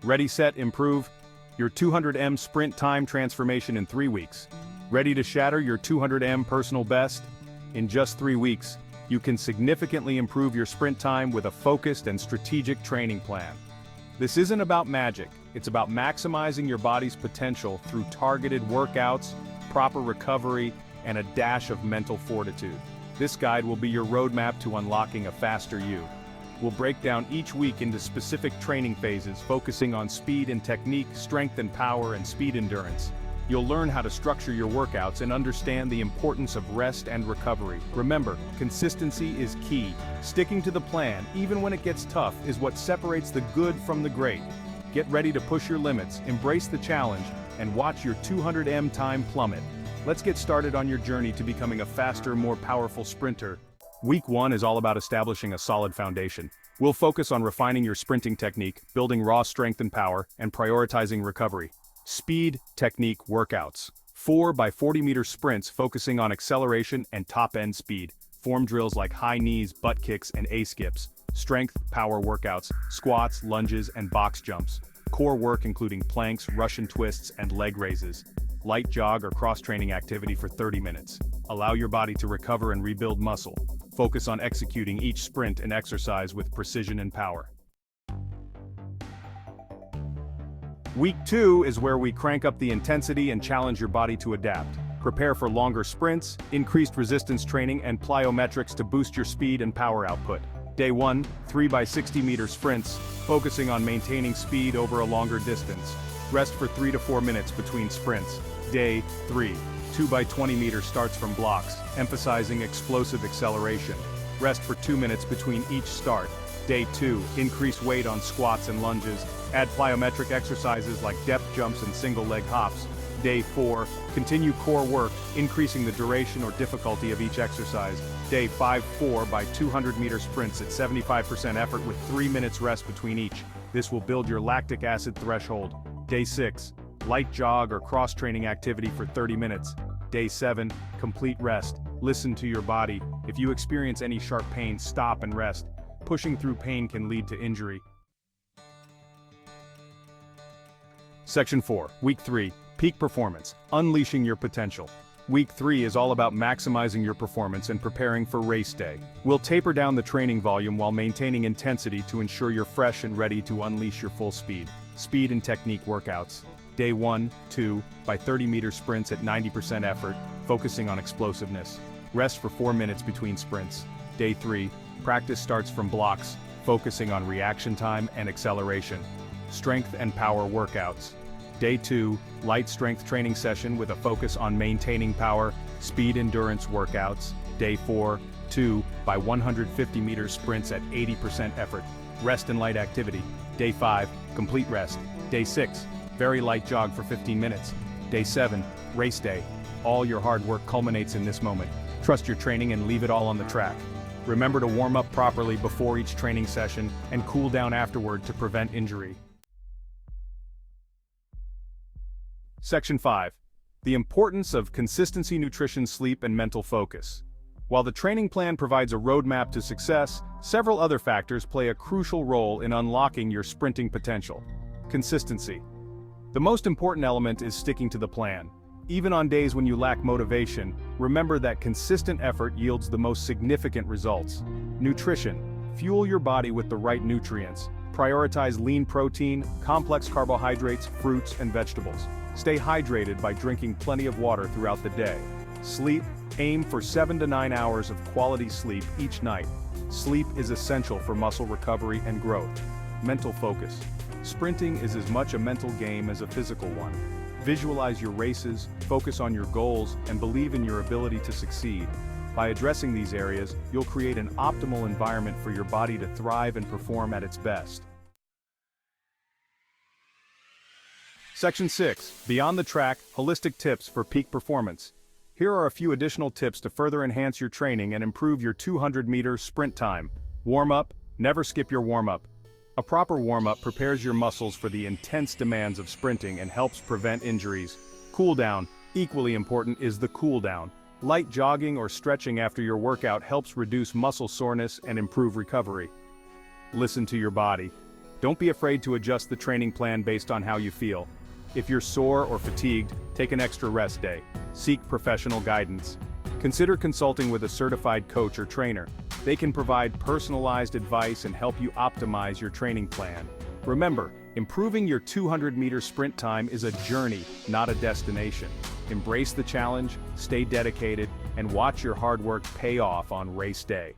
Ready, set, improve. Your 200 sprint time transformation in 3 weeks. Ready to shatter your 200 personal best? In just 3 weeks, you can significantly improve your sprint time with a focused and strategic training plan. This isn't about magic, it's about maximizing your body's potential through targeted workouts, proper recovery, and a dash of mental fortitude. This guide will be your roadmap to unlocking a faster you. We'll break down each week into specific training phases, focusing on speed and technique, strength and power, and speed endurance. You'll learn how to structure your workouts and understand the importance of rest and recovery. Remember, consistency is key. Sticking to the plan, even when it gets tough, is what separates the good from the great. Get ready to push your limits, embrace the challenge, and watch your 200 time plummet. Let's get started on your journey to becoming a faster, more powerful sprinter. Week 1 is all about establishing a solid foundation. We'll focus on refining your sprinting technique, building raw strength and power, and prioritizing recovery. Speed, technique, workouts. 4 by 40 meter sprints focusing on acceleration and top-end speed. Form drills like high knees, butt kicks, and A-skips. Strength, power workouts, squats, lunges, and box jumps. Core work including planks, Russian twists, and leg raises. Light jog or cross-training activity for 30 minutes. Allow your body to recover and rebuild muscle. Focus on executing each sprint and exercise with precision and power. Week 2 is where we crank up the intensity and challenge your body to adapt. Prepare for longer sprints, increased resistance training, and plyometrics to boost your speed and power output. Day 1, 3 by 60 meter sprints, focusing on maintaining speed over a longer distance. Rest for 3 to 4 minutes between sprints. Day 3, 2 by 20 meter starts from blocks, emphasizing explosive acceleration. Rest for 2 minutes between each start. Day 2, increase weight on squats and lunges. Add plyometric exercises like depth jumps and single leg hops. Day 4, continue core work, increasing the duration or difficulty of each exercise. Day 5, 4 by 200 meter sprints at 75% effort with 3 minutes rest between each. This will build your lactic acid threshold. Day 6, light jog or cross-training activity for 30 minutes. Day 7, complete rest. Listen to your body. If you experience any sharp pain, stop and rest. Pushing through pain can lead to injury. Section 4, Week 3, Peak Performance, Unleashing Your Potential. Week 3 is all about maximizing your performance and preparing for race day. We'll taper down the training volume while maintaining intensity to ensure you're fresh and ready to unleash your full speed. Speed and technique workouts. Day 1, 2 by 30 meter sprints at 90% effort, focusing on explosiveness. Rest for 4 minutes between sprints. Day 3, practice starts from blocks, focusing on reaction time and acceleration. Strength and power workouts. Day 2, light strength training session with a focus on maintaining power, speed endurance workouts. Day 4, 2 by 150 meter sprints at 80% effort. Rest and light activity. Day 5, complete rest. Day 6, very light jog for 15 minutes. Day 7, race day. All your hard work culminates in this moment. Trust your training and leave it all on the track. Remember to warm up properly before each training session and cool down afterward to prevent injury. Section 5. The importance of consistency, nutrition, sleep, and mental focus. While the training plan provides a roadmap to success, several other factors play a crucial role in unlocking your sprinting potential. Consistency. The most important element is sticking to the plan. Even on days when you lack motivation, remember that consistent effort yields the most significant results. Nutrition. Fuel your body with the right nutrients. Prioritize lean protein, complex carbohydrates, fruits, and vegetables. Stay hydrated by drinking plenty of water throughout the day. Sleep. Aim for 7 to 9 hours of quality sleep each night. Sleep is essential for muscle recovery and growth. Mental focus. Sprinting is as much a mental game as a physical one. Visualize your races, focus on your goals, and believe in your ability to succeed. By addressing these areas, you'll create an optimal environment for your body to thrive and perform at its best. Section 6. Beyond the Track, Holistic Tips for Peak Performance. Here are a few additional tips to further enhance your training and improve your 200-meter sprint time. Warm-up. Never skip your warm-up. A proper warm-up prepares your muscles for the intense demands of sprinting and helps prevent injuries. Cool-down. Equally important is the cool-down. Light jogging or stretching after your workout helps reduce muscle soreness and improve recovery. Listen to your body. Don't be afraid to adjust the training plan based on how you feel. If you're sore or fatigued, take an extra rest day. Seek professional guidance. Consider consulting with a certified coach or trainer. They can provide personalized advice and help you optimize your training plan. Remember, improving your 200-meter sprint time is a journey, not a destination. Embrace the challenge, stay dedicated, and watch your hard work pay off on race day.